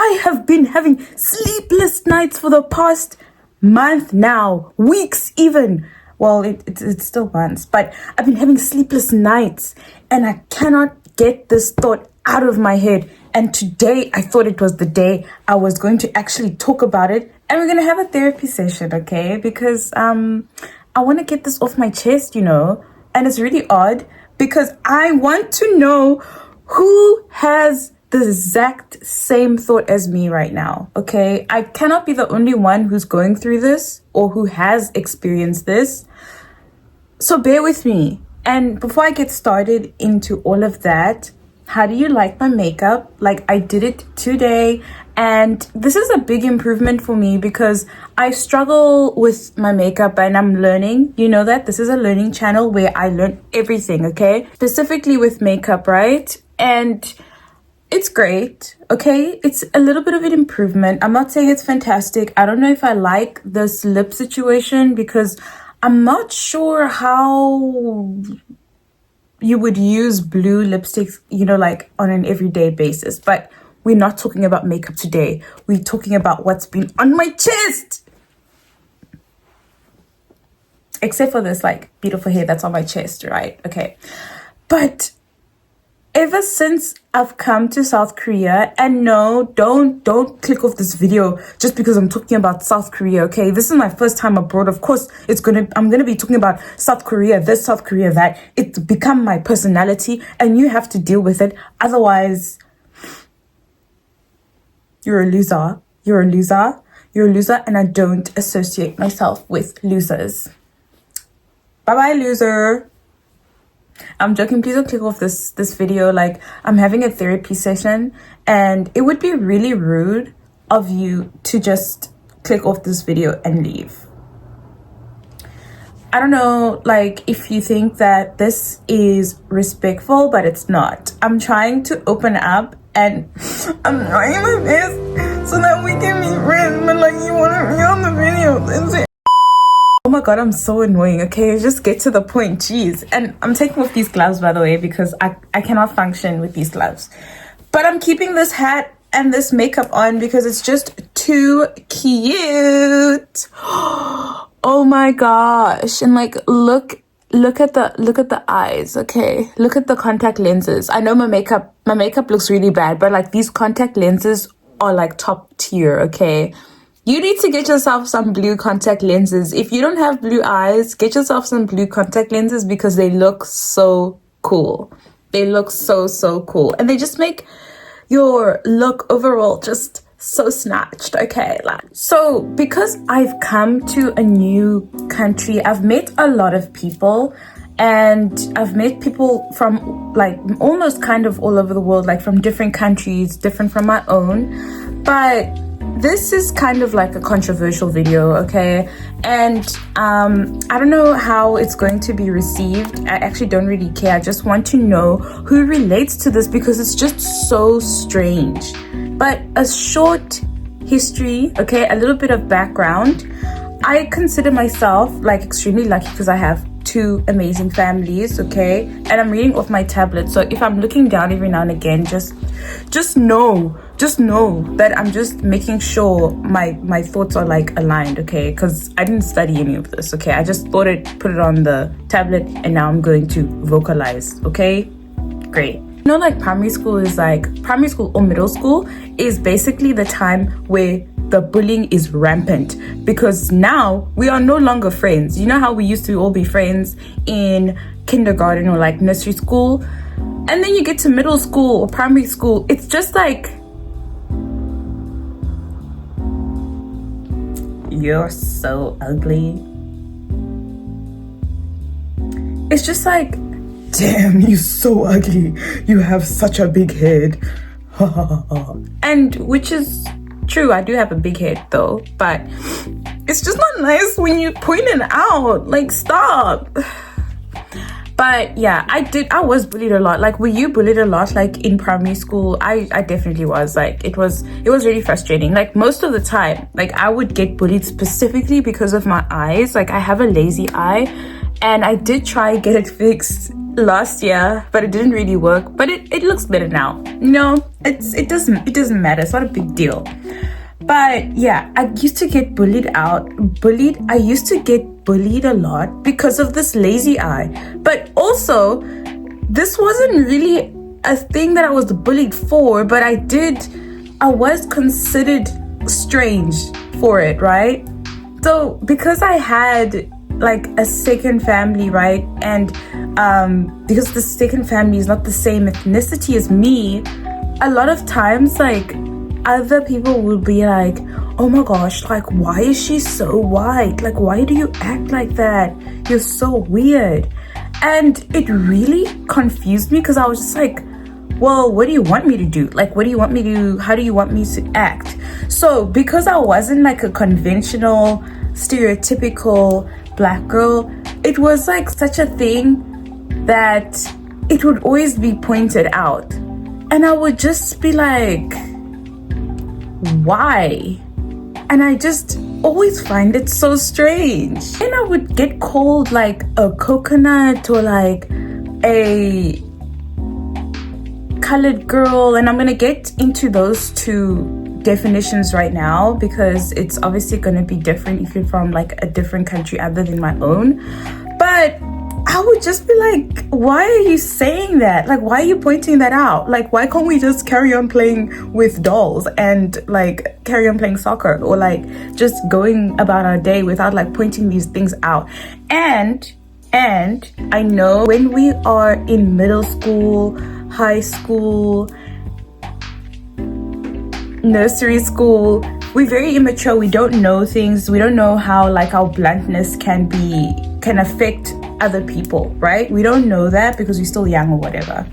I have been having sleepless nights for the past month now, weeks even. Well, it's still months, but I've been having sleepless nights and I cannot get this thought out of my head. And today I thought it was the day I was going to actually talk about it, and we're going to have a therapy session, okay? Because I want to get this off my chest, you know, and it's really odd because I want to know who has the exact same thought as me right now, okay? I cannot be the only one who's going through this or who has experienced this. So bear with me. And before I get started into all of that, how do you like my makeup? Like, I did it today, and this is a big improvement for me because I struggle with my makeup and I'm learning. You know that this is a learning channel where I learn everything, okay? Specifically with makeup, right? And it's great, okay? It's a little bit of an improvement. I'm not saying it's fantastic. I don't know if I like this lip situation because I'm not sure how you would use blue lipsticks, you know, like on an everyday basis. But we're not talking about makeup today. We're talking about what's been on my chest. Except for this like beautiful hair that's on my chest, right? Okay. But ever since I've come to South Korea, and no, don't click off this video just because I'm talking about South Korea, okay? This is my first time abroad. Of course, I'm gonna be talking about South Korea, this, South Korea, that. It's become my personality, and you have to deal with it. Otherwise, you're a loser. You're a loser. You're a loser, and I don't associate myself with losers. Bye-bye, loser. I'm joking. Please don't click off this video. Like, I'm having a therapy session and it would be really rude of you to just click off this video and leave. I don't know, like, if you think that this is respectful, but it's not. I'm trying to open up and I'm trying my best so that we can be friends, but like, you want to be on the video. That's it. Oh my god, I'm so annoying. Okay, just get to the point. Jeez. And I'm taking off these gloves, by the way, because I cannot function with these gloves. But I'm keeping this hat and this makeup on because it's just too cute. Oh my gosh. And like, look at the eyes, okay? Look at the contact lenses. I know my makeup looks really bad, but like these contact lenses are like top tier, okay? You need to get yourself some blue contact lenses. If you don't have blue eyes, get yourself some blue contact lenses because they look so cool. They look so cool. And they just make your look overall just so snatched, okay? So because I've come to a new country, I've met a lot of people. And I've met people from like almost kind of all over the world, like from different countries, different from my own. But this is kind of like a controversial video, okay? And I don't know how it's going to be received. I actually don't really care. I just want to know who relates to this because it's just so strange. But a short history, okay? A little bit of background. I consider myself like extremely lucky because I have two amazing families, okay? And I'm reading off my tablet, so if I'm looking down every now and again, just know that I'm just making sure my thoughts are like aligned, okay? Because I didn't study any of this, okay? I just put it on the tablet and now I'm going to vocalize, okay? Great. You know, like primary school or middle school is basically the time where the bullying is rampant because now we are no longer friends. You know how we used to all be friends in kindergarten or like nursery school, and then you get to middle school or primary school, it's just like, you're so ugly. It's just like, damn, you're so ugly. You have such a big head. And which is true, I do have a big head though, but it's just not nice when you point it out. Like, stop. But yeah, I was bullied a lot. Like, were you bullied a lot like in primary school? I definitely was. Like, it was really frustrating. Like, most of the time, like, I would get bullied specifically because of my eyes. Like, I have a lazy eye and I did try get it fixed last year, but it didn't really work. But it looks better now. No, it doesn't matter. It's not a big deal. But yeah, I used to get I used to get bullied a lot because of this lazy eye. But also, this wasn't really a thing that I was bullied for, but I was considered strange for it, right? So because I had like a second family, right? And because the second family is not the same ethnicity as me, a lot of times like other people will be like, oh my gosh, like why is she so white? Like why do you act like that? You're so weird. And it really confused me because I was just like, well, what do you want me to do? Like, how do you want me to act? So because I wasn't like a conventional, stereotypical black girl, it was like such a thing that it would always be pointed out. And I would just be like, why? And I just always find it so strange. And I would get called like a coconut or like a colored girl, and I'm gonna get into those two definitions right now because it's obviously gonna be different if you're from like a different country other than my own. But I would just be like, why are you saying that? Like, why are you pointing that out? Like, why can't we just carry on playing with dolls and like carry on playing soccer or like just going about our day without like pointing these things out? And I know when we are in middle school, high school, nursery school, we're very immature. We don't know things. We don't know how like our bluntness can affect other people, right? We don't know that because we're still young or whatever.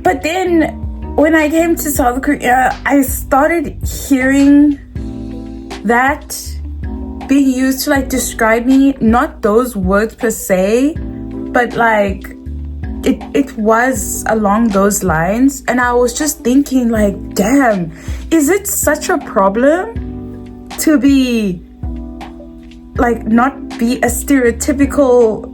But then when I came to South Korea, I started hearing that being used to like describe me, not those words per se, but like it was along those lines. And I was just thinking like, damn, is it such a problem to be like not be a stereotypical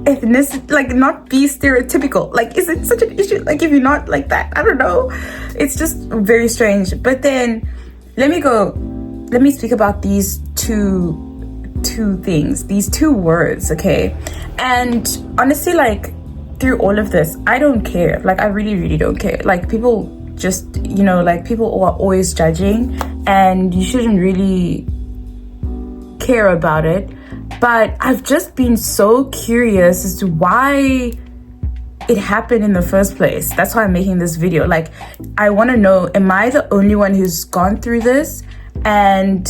ethnicity, like not be stereotypical? Like, is it such an issue? Like, if you're not like that, I don't know. It's just very strange. But then let me speak about these two things, these two words, okay? And honestly, like through all of this, I don't care. Like, I really, really don't care. Like, people just, you know, like people are always judging and you shouldn't really care about it. But I've just been so curious as to why it happened in the first place. That's why I'm making this video. Like, I want to know, am I the only one who's gone through this? And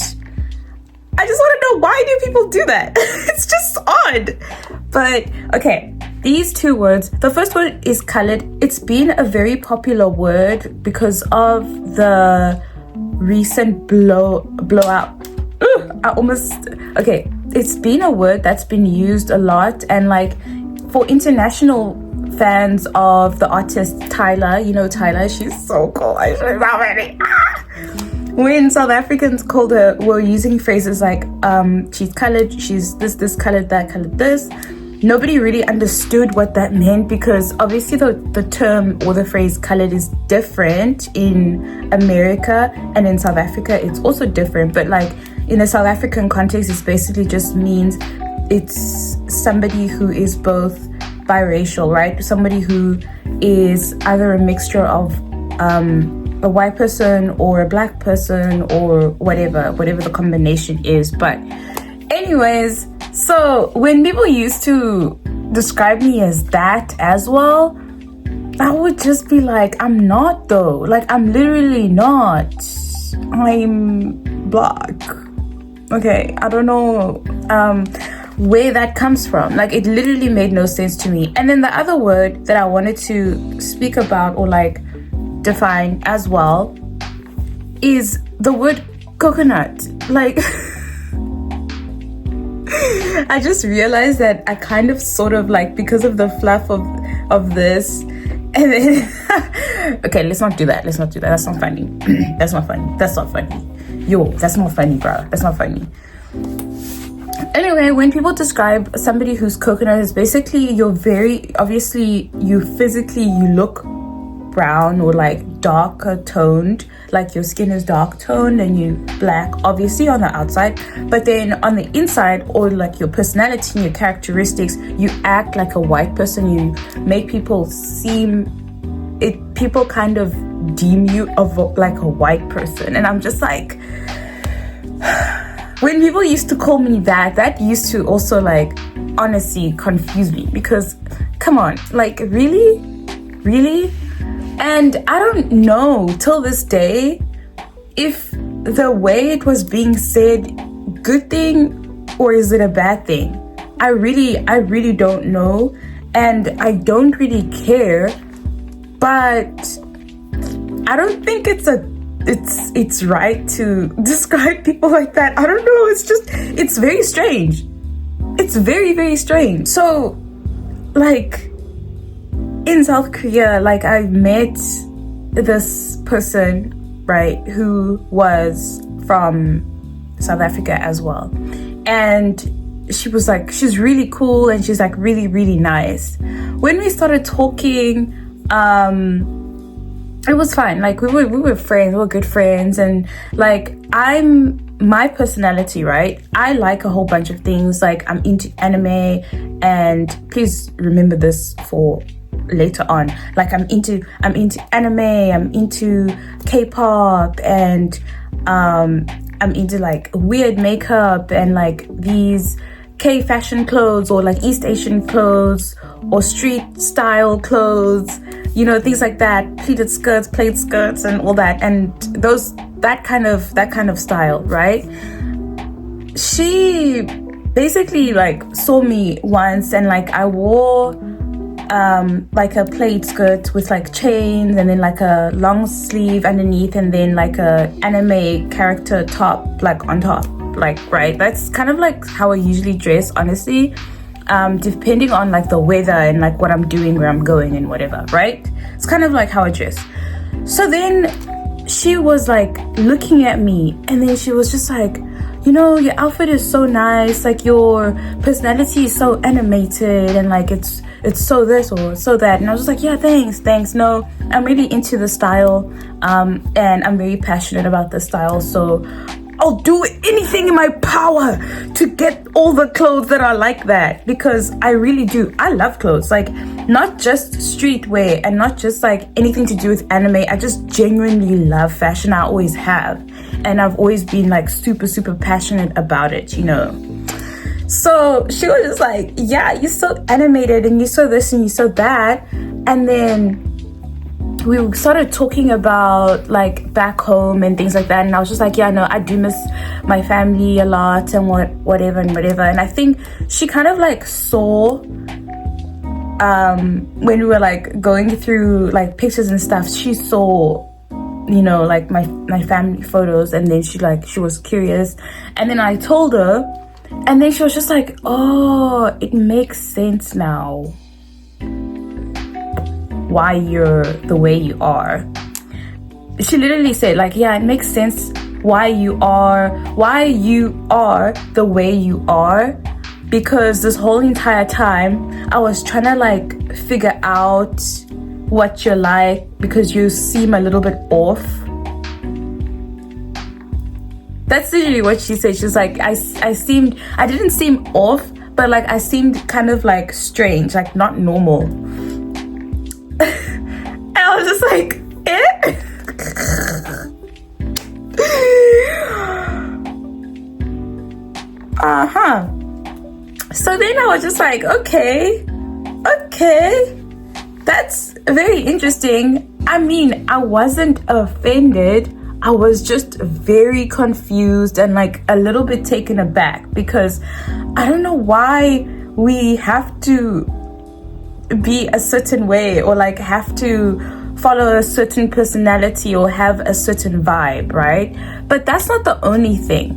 I just want to know, why do people do that? It's just odd. But okay, these two words. The first word is colored. It's been a very popular word because of the recent blowout. It's been a word that's been used a lot, and like for international fans of the artist Tyler, you know Tyler, she's so cool. I should have already. When South Africans were using phrases like she's colored, she's this colored, that colored, this, nobody really understood what that meant, because obviously the term or the phrase colored is different in America, and in South Africa it's also different. But like in a South African context, it basically just means it's somebody who is both biracial, right? Somebody who is either a mixture of a white person or a black person or whatever the combination is. But anyways, so when people used to describe me as that as well, I would just be like, I'm not though. Like, I'm literally not. I'm black. Okay, I don't know where that comes from. Like, it literally made no sense to me. And then the other word that I wanted to speak about or like define as well is the word coconut. Like I just realized that I kind of sort of like, because of the fluff of this, and then okay, let's not do that. That's not funny. That's not funny. Yo, that's not funny, bro. That's not funny. Anyway, when people describe somebody who's coconut, it's basically you look brown or like darker toned, like your skin is dark toned and you black obviously on the outside, but then on the inside, or like your personality and your characteristics, you act like a white person. You make people people kind of deem you of like a white person. And I'm just like, when people used to call me that used to also like honestly confuse me, because come on, like really? And I don't know till this day if the way it was being said, good thing or is it a bad thing. I really don't know, and I don't really care, but I don't think it's right to describe people like that. I don't know, it's very strange. It's very, very strange. So like in South Korea, like I met this person, right, who was from South Africa as well. And she was like, she's really cool and she's like really, really nice. When we started talking, it was fine. Like we were friends, we were good friends. And like my personality, right? I like a whole bunch of things. Like I'm into anime, and please remember this for later on. Like I'm into anime, I'm into kpop, and I'm into like weird makeup and like these K fashion clothes, or like East Asian clothes, or street style clothes, you know, things like that, pleated skirts, plaid skirts, and all that, and that kind of style, right? She basically like saw me once, and like I wore like a plaid skirt with like chains, and then like a long sleeve underneath, and then like a anime character top like on top, like, right? That's kind of like how I usually dress, honestly, depending on like the weather and like what I'm doing, where I'm going and whatever, right? It's kind of like how I dress. So then she was like looking at me, and then she was just like, you know, your outfit is so nice, like your personality is so animated, and like it's so this or so that. And I was just like, yeah, thanks. No, I'm really into the style, and I'm very passionate about the style, so I'll do anything in my power to get all the clothes that are like that, because I really do. I love clothes, like not just streetwear and not just like anything to do with anime. I just genuinely love fashion. I always have, and I've always been like super, super passionate about it, you know. So she was just like, yeah, you're so animated, and you saw this and you saw that. And then we started talking about like back home and things like that, and I was just like, yeah, no, I do miss my family a lot, and whatever. And I think she kind of like saw when we were like going through like pictures and stuff, she saw, you know, like my family photos, and then she was curious, and then I told her, and then she was just like, oh, it makes sense now why you're the way you are. She literally said like, yeah, it makes sense why you are the way you are, because this whole entire time I was trying to like figure out what you're like, because you seem a little bit off. That's literally what she said. She was like, I didn't seem off, but like I seemed kind of like strange, like not normal. And I was just like, eh? So then I was just like, okay, that's very interesting. I mean, I wasn't offended. I was just very confused and like a little bit taken aback, because I don't know why we have to be a certain way, or like have to follow a certain personality or have a certain vibe, right? But that's not the only thing.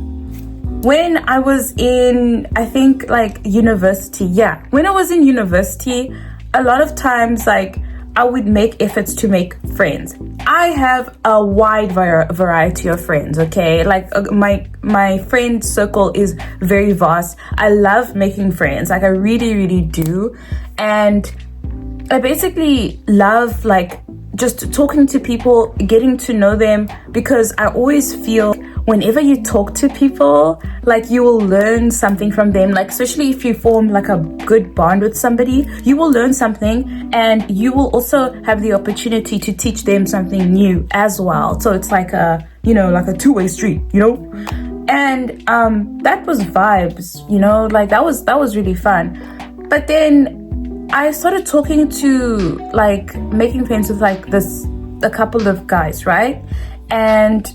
When I was in, I think like university, when I was in university, a lot of times like I would make efforts to make friends. I have a wide variety of friends, okay? Like my friend circle is very vast. I love making friends, like I really do. And I basically love like just talking to people, getting to know them, because I always feel whenever you talk to people, like you will learn something from them. Like especially if you form like a good bond with somebody, you will learn something, and you will also have the opportunity to teach them something new as well. So it's like a, you know, like a two-way street, you know? And that was vibes, you know, like that was really fun. But then I started talking to, like, making friends with like a couple of guys, right? And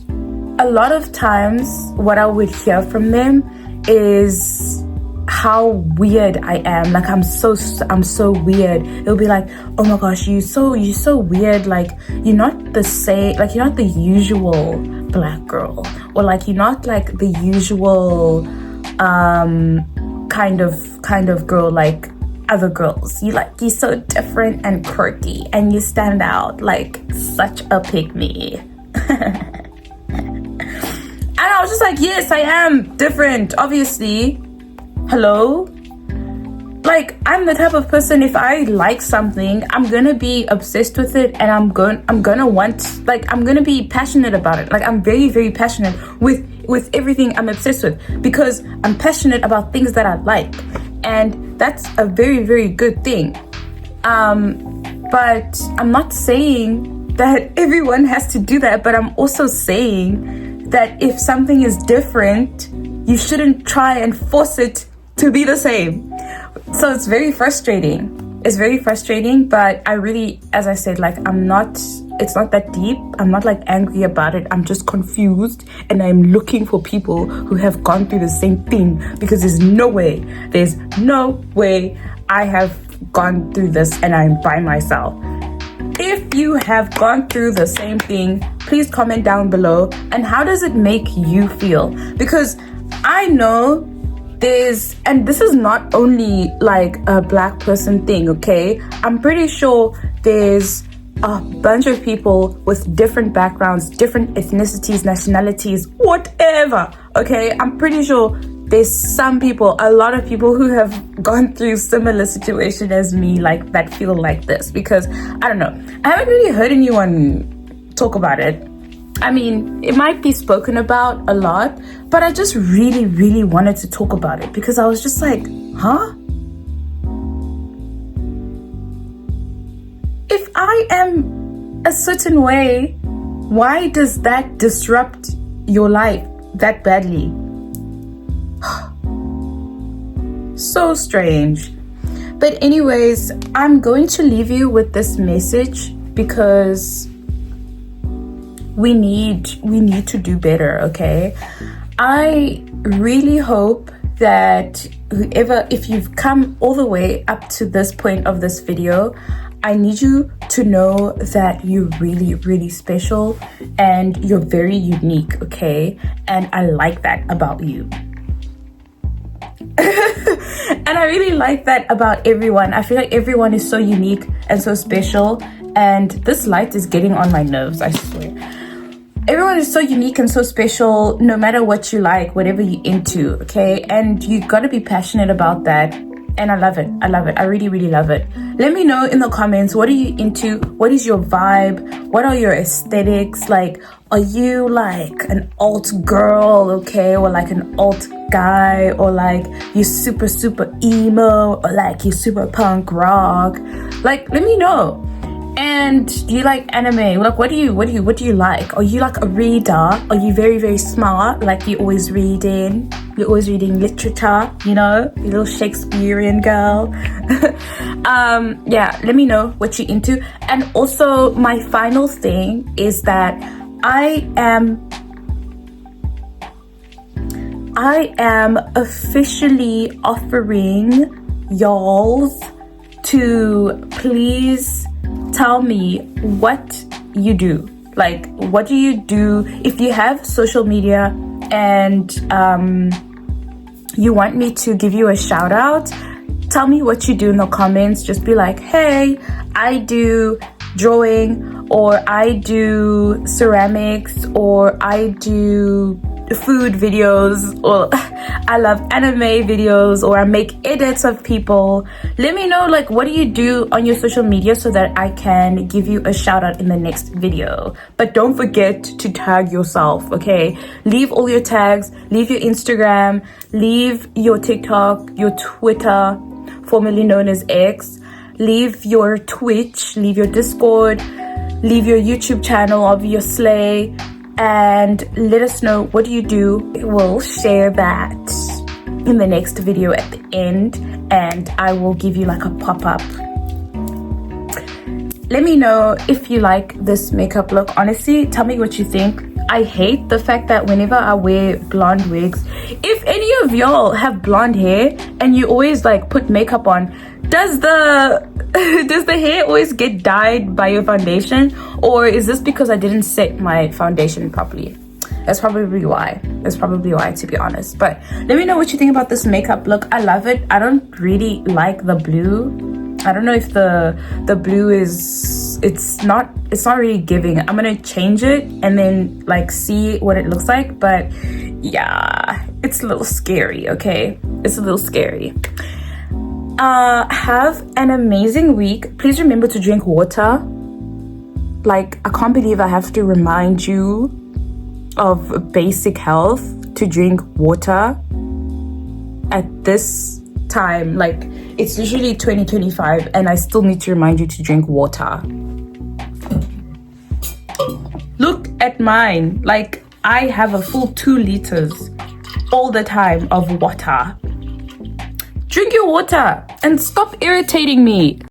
a lot of times what I would hear from them is how weird I am. Like I'm so weird. It'll be like, oh my gosh, you're so weird. Like you're not the same, like you're not the usual black girl, or like you're not like the usual kind of girl like other girls. You're so different and quirky, and you stand out like such a pick-me. And I was just like, yes, I am different, obviously. Hello? Like, I'm the type of person, if I like something, I'm gonna be obsessed with it, and I'm gonna want, like, I'm gonna be passionate about it. Like, I'm very, very passionate with everything I'm obsessed with, because I'm passionate about things that I like. And that's a very, very good thing. But I'm not saying that everyone has to do that, but I'm also saying that if something is different, you shouldn't try and force it to be the same. So it's very frustrating. It's very frustrating, but I really, as I said, like it's not that deep. I'm not like angry about it. I'm just confused, and I'm looking for people who have gone through the same thing, because there's no way I have gone through this and I'm by myself. If you have gone through the same thing, please comment down below. And how does it make you feel? Because I know and this is not only like a black person thing, okay? I'm pretty sure there's a bunch of people with different backgrounds, different ethnicities, nationalities, whatever, okay? I'm pretty sure there's a lot of people who have gone through similar situation as me, like that feel like this, because I don't know, I haven't really heard anyone talk about it. I mean, it might be spoken about a lot, but I just really, really wanted to talk about it, because I was just like, huh? If I am a certain way, why does that disrupt your life that badly? So strange. But anyways, I'm going to leave you with this message, because we need to do better, okay? I really hope that if you've come all the way up to this point of this video, I need you to know that you're really, really special, and you're very unique, okay? And I like that about you. And I really like that about everyone. I feel like everyone is so unique and so special, and this light is getting on my nerves, I swear. Everyone is so unique and so special, no matter what you like, whatever you're into, okay? And you gotta be passionate about that. And I love it. I really, really love it. Let me know in the comments, what are you into? What is your vibe? What are your aesthetics? Like, are you like an alt girl, okay? Or like an alt guy? Or like you're super, super emo? Or like you're super punk rock? Like, let me know. And do you like anime? Like, what do you like? Are you like a reader? Are you very, very smart? Like you're always reading literature, you know, you little Shakespearean girl. Yeah, let me know what you're into. And also, my final thing is that I am officially offering y'all to please tell me what you do. Like, what do you do if you have social media and you want me to give you a shout out? Tell me what you do in the comments. Just be like, hey, I do drawing, or I do ceramics, or I do food videos, or I love anime videos, or I make edits of people. Let me know, like, what do you do on your social media so that I can give you a shout out in the next video. But don't forget to tag yourself, okay? Leave all your tags, leave your Instagram, leave your TikTok, your Twitter, formerly known as X, leave your Twitch, leave your Discord, leave your YouTube channel of your slay, and let us know what do you do. We'll share that in the next video at the end, and I will give you like a pop-up. Let me know if you like this makeup look. Honestly, tell me what you think. I hate the fact that whenever I wear blonde wigs, if any of y'all have blonde hair and you always like put makeup on, does the does the hair always get dyed by your foundation, or is this because I didn't set my foundation properly? That's probably why. That's probably why, to be honest. But let me know what you think about this makeup look. I love it. I don't really like the blue. I don't know if the blue is, it's not really giving. I'm gonna change it and then like see what it looks like. But yeah, it's a little scary, okay? It's a little scary. Have an amazing week. Please remember to drink water. Like, I can't believe I have to remind you of basic health, to drink water at this time. Like, it's usually 2025 and I still need to remind you to drink water. Look at mine. Like, I have a full 2 liters all the time of water. Drink your water and stop irritating me.